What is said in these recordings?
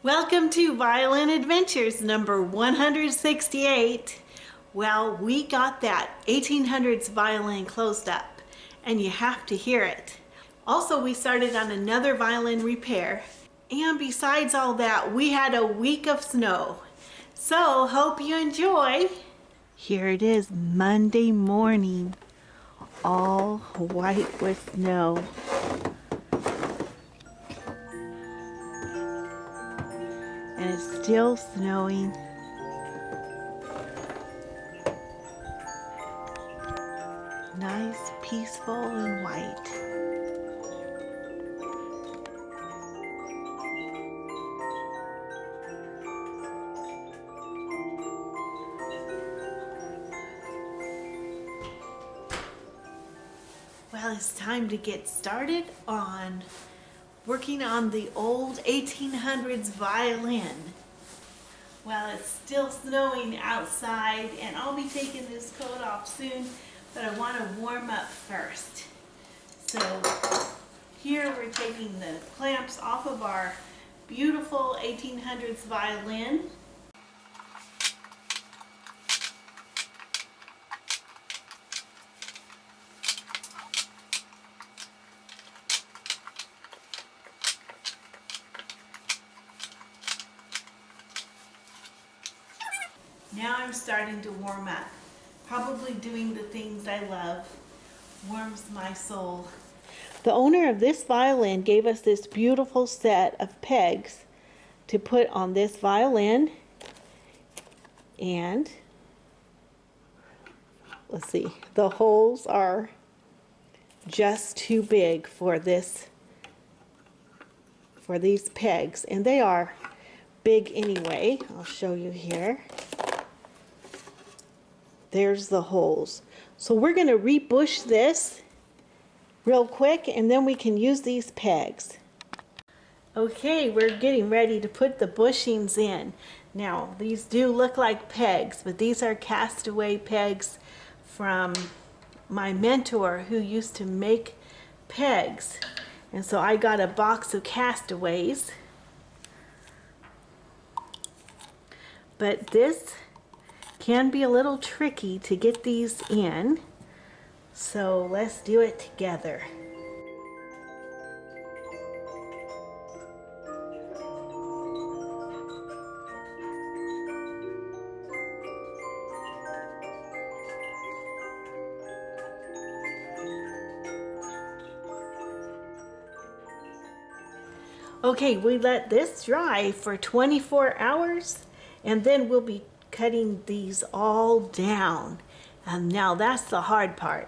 Welcome to Violin Adventures number 168. Well, we got that 1800s violin closed up and you have to hear it. Also, we started on another violin repair, and besides all that, we had a week of snow. So, hope you enjoy. Here it is, Monday morning, all white with snow. And it's still snowing. Nice, peaceful, and white. Well, it's time to get started on working on the old 1800s violin. Well, it's still snowing outside and I'll be taking this coat off soon, but I want to warm up first. So here we're taking the clamps off of our beautiful 1800s violin. Now I'm starting to warm up. Probably doing the things I love warms my soul. The owner of this violin gave us this beautiful set of pegs to put on this violin. And let's see, the holes are just too big for these pegs, and they are big anyway. I'll show you here. There's the holes. So we're going to rebush this real quick and then we can use these pegs. Okay, we're getting ready to put the bushings in. Now, these do look like pegs, but these are castaway pegs from my mentor who used to make pegs. And so I got a box of castaways. But this can be a little tricky to get these in, so let's do it together. Okay, we let this dry for 24 hours and then we'll be cutting these all down, and now that's the hard part.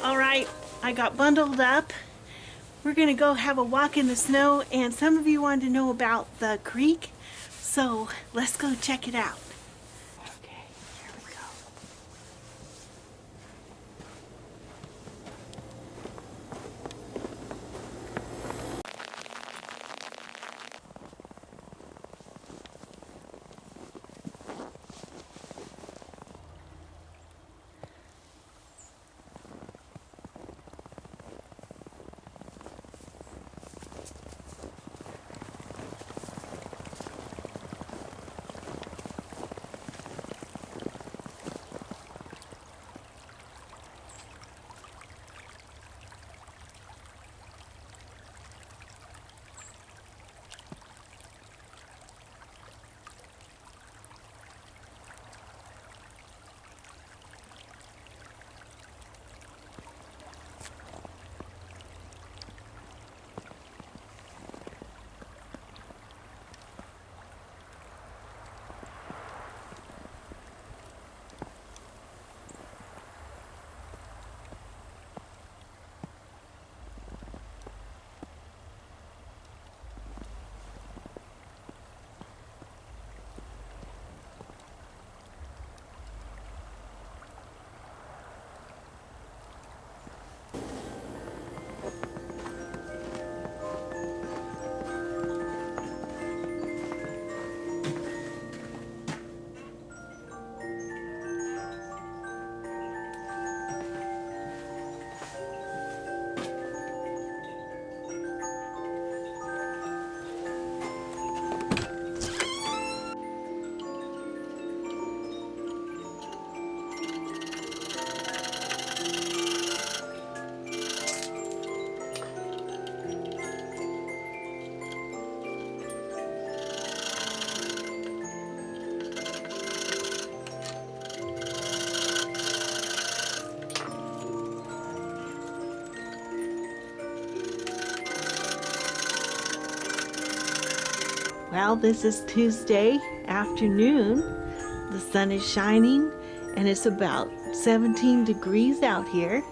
All right, I got bundled up. We're gonna go have a walk in the snow, and some of you wanted to know about the creek, so let's go check it out. Okay, here we go. Well, this is Tuesday afternoon. The sun is shining and it's about 17 degrees out here.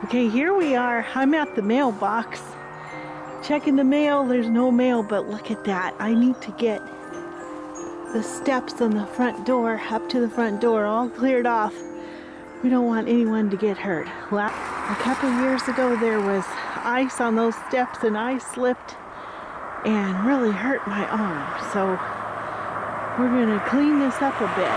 Okay, here we are. I'm at the mailbox checking the mail. There's no mail, but look at that. I need to get the steps on the front door, up to the front door, all cleared off. We don't want anyone to get hurt. Well, a couple years ago there was ice on those steps and I slipped and really hurt my arm. So we're going to clean this up a bit.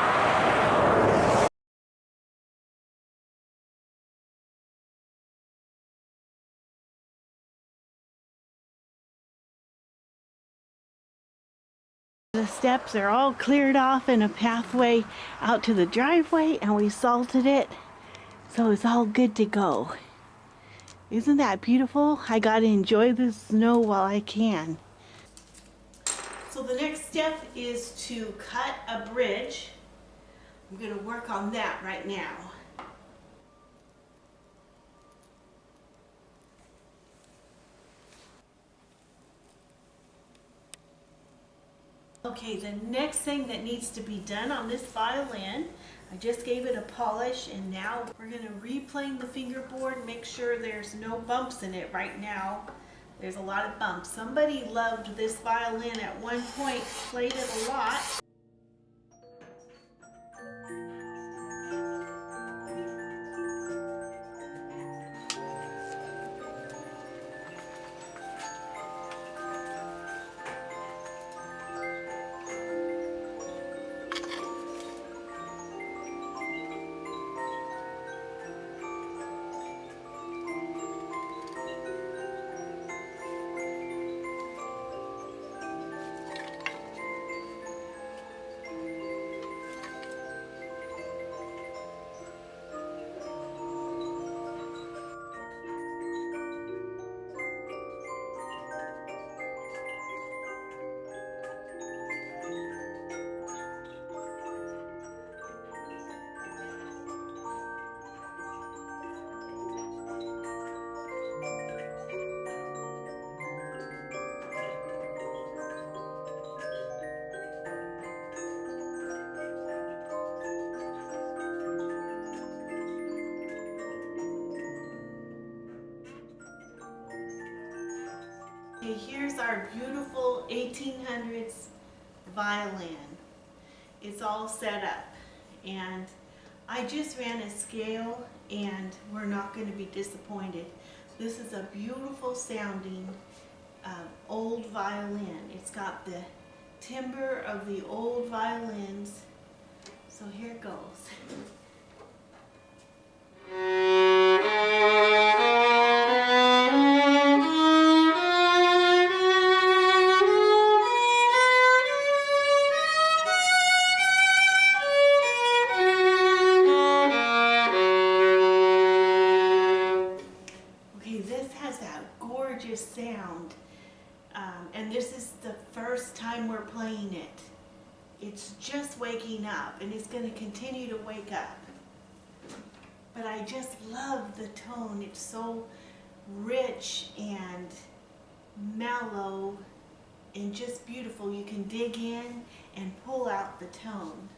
The steps are all cleared off and a pathway out to the driveway, and we salted it, so it's all good to go. Isn't that beautiful? I gotta enjoy the snow while I can. So the next step is to cut a bridge. I'm gonna work on that right now. Okay, the next thing that needs to be done on this violin, I just gave it a polish, and now we're going to replane the fingerboard, make sure there's no bumps in it right now. There's a lot of bumps. Somebody loved this violin at one point, played it a lot. Okay, here's our beautiful 1800s violin. It's all set up, and I just ran a scale and we're not going to be disappointed. This is a beautiful sounding old violin. It's got the timbre of the old violins. So here it goes. Sound, and this is the first time we're playing it. It's just waking up, and it's going to continue to wake up, but I just love the tone. It's so rich and mellow and just beautiful. You can dig in and pull out the tone.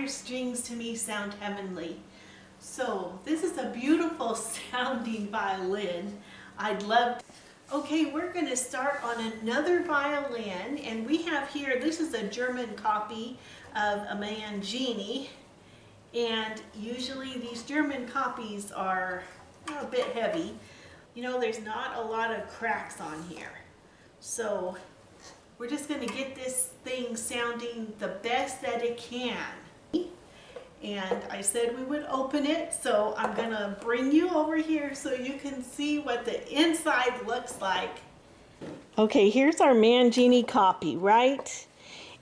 Strings to me sound heavenly. So this is a beautiful sounding violin. I'd love Okay, we're going to start on another violin, and we have here, this is a German copy of a Mangini, and usually these German copies are a bit heavy. You know, there's not a lot of cracks on here. So we're just going to get this thing sounding the best that it can. And I said we would open it, so I'm going to bring you over here so you can see what the inside looks like. Okay, here's our Mangini copy, right?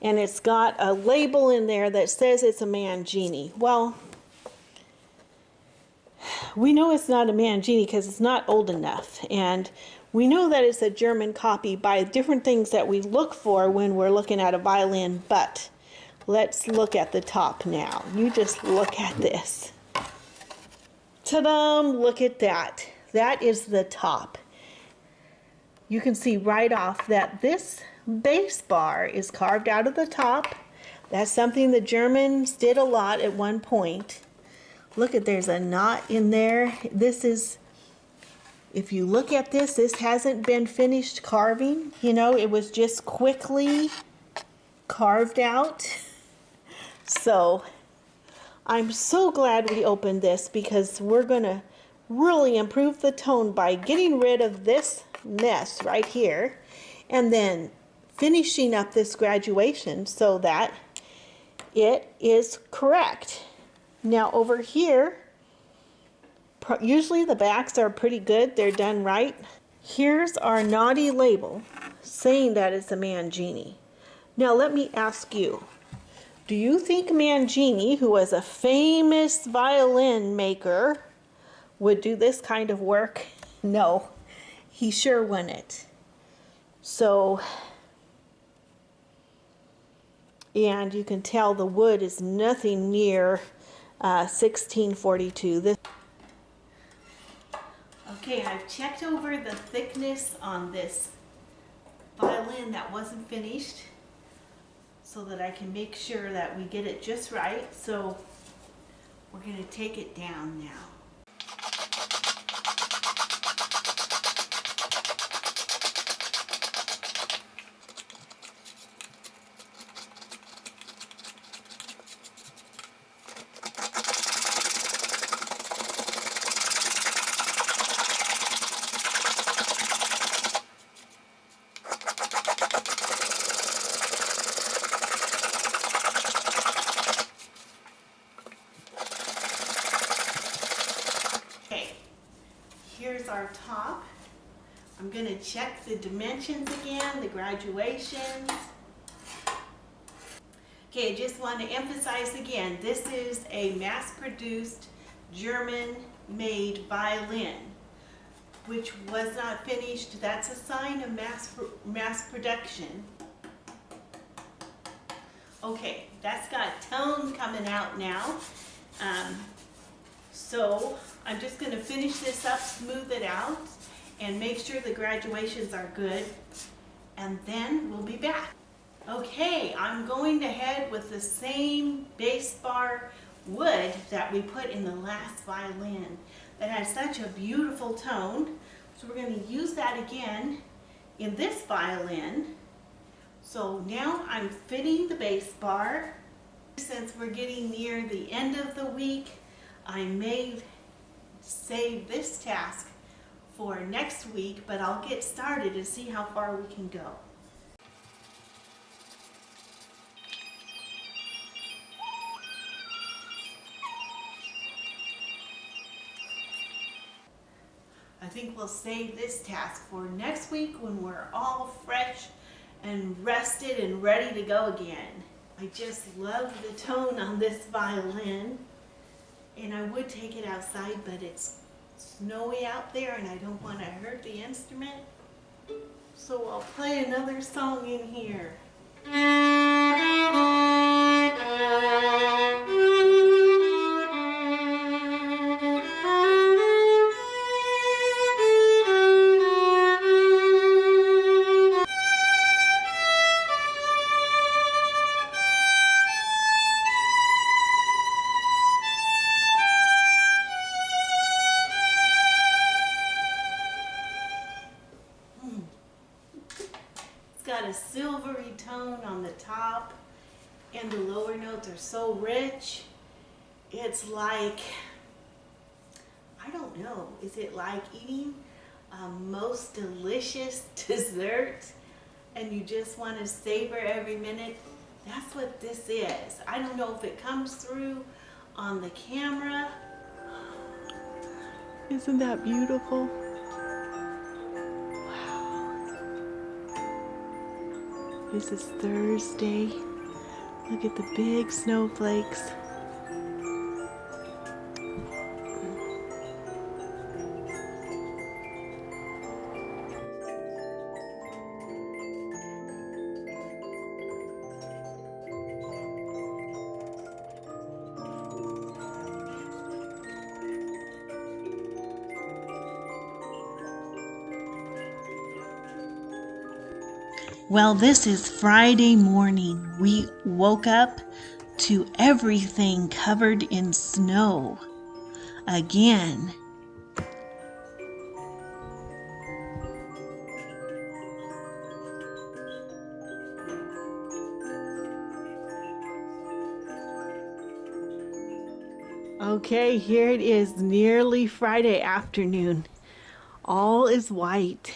And it's got a label in there that says it's a Mangini. Well, we know it's not a Mangini because it's not old enough. And we know that it's a German copy by different things that we look for when we're looking at a violin, but let's look at the top now. You just look at this. Ta-da! Look at that. That is the top. You can see right off that this bass bar is carved out of the top. That's something the Germans did a lot at one point. Look at, there's a knot in there. This is, if you look at this, this hasn't been finished carving. You know, it was just quickly carved out. So I'm so glad we opened this because we're going to really improve the tone by getting rid of this mess right here and then finishing up this graduation so that it is correct. Now over here, usually the backs are pretty good. They're done right. Here's our naughty label saying that it's a Mangini. Now let me ask you, do you think Mangini, who was a famous violin maker, would do this kind of work? No, he sure wouldn't. So, and you can tell the wood is nothing near 1642. Okay, I've checked over the thickness on this violin that wasn't finished so that I can make sure that we get it just right. So we're going to take it down now. Here's our top. I'm going to check the dimensions again, the graduations. Okay, I just want to emphasize again, this is a mass-produced German-made violin, which was not finished. That's a sign of mass production. Okay, that's got tone coming out now. So I'm just going to finish this up, smooth it out, and make sure the graduations are good, and then we'll be back. Okay, I'm going ahead with the same bass bar wood that we put in the last violin that has such a beautiful tone. So we're going to use that again in this violin. So now I'm fitting the bass bar. Since we're getting near the end of the week, I may save this task for next week, but I'll get started to see how far we can go. I think we'll save this task for next week when we're all fresh and rested and ready to go again. I just love the tone on this violin, and I would take it outside, but it's snowy out there and I don't want to hurt the instrument. So I'll play another song in here. a silvery tone on the top, and the lower notes are so rich. It's like, I don't know, is it like eating a most delicious dessert and you just want to savor every minute? That's what this is. I don't know if it comes through on the camera. Isn't that beautiful? Wow. This is Thursday. Look at the big snowflakes. Well, this is Friday morning. We woke up to everything covered in snow again. Okay, here it is, nearly Friday afternoon. All is white.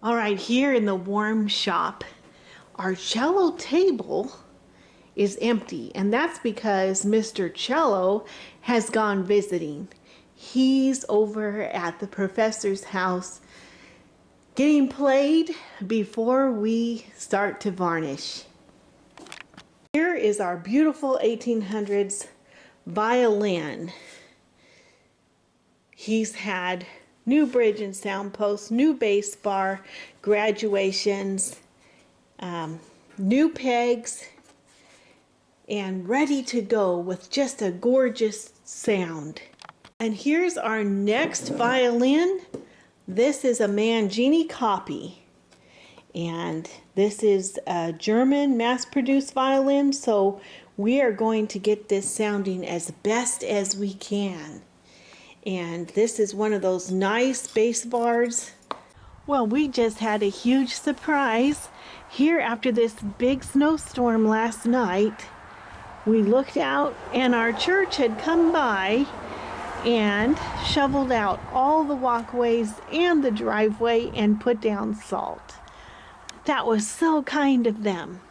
All right, here in the warm shop, our cello table is empty, and that's because Mr. Cello has gone visiting. He's over at the professor's house getting played before we start to varnish. Here is our beautiful 1800s violin. He's had new bridge and sound posts, new bass bar, graduations, new pegs, and ready to go with just a gorgeous sound. And here's our next violin. This is a Mangini copy. And this is a German mass-produced violin, so we are going to get this sounding as best as we can. And this is one of those nice bass bars. Well, we just had a huge surprise here after this big snowstorm last night. We looked out and our church had come by and shoveled out all the walkways and the driveway and put down salt. That was so kind of them.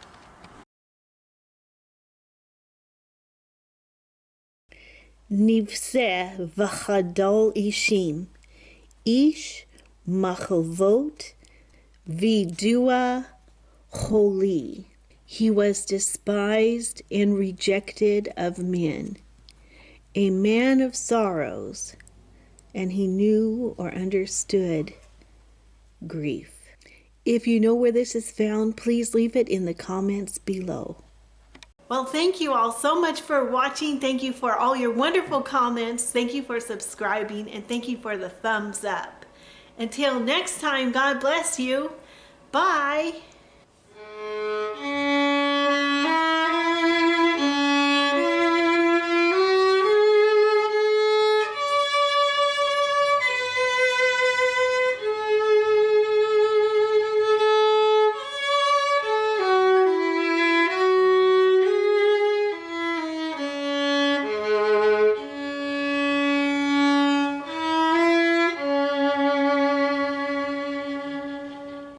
Nivse v'chadol ishim, ish machavot vidua choli. He was despised and rejected of men, a man of sorrows, and he knew or understood grief. If you know where this is found, please leave it in the comments below. Well, thank you all so much for watching. Thank you for all your wonderful comments. Thank you for subscribing, and thank you for the thumbs up. Until next time, God bless you. Bye.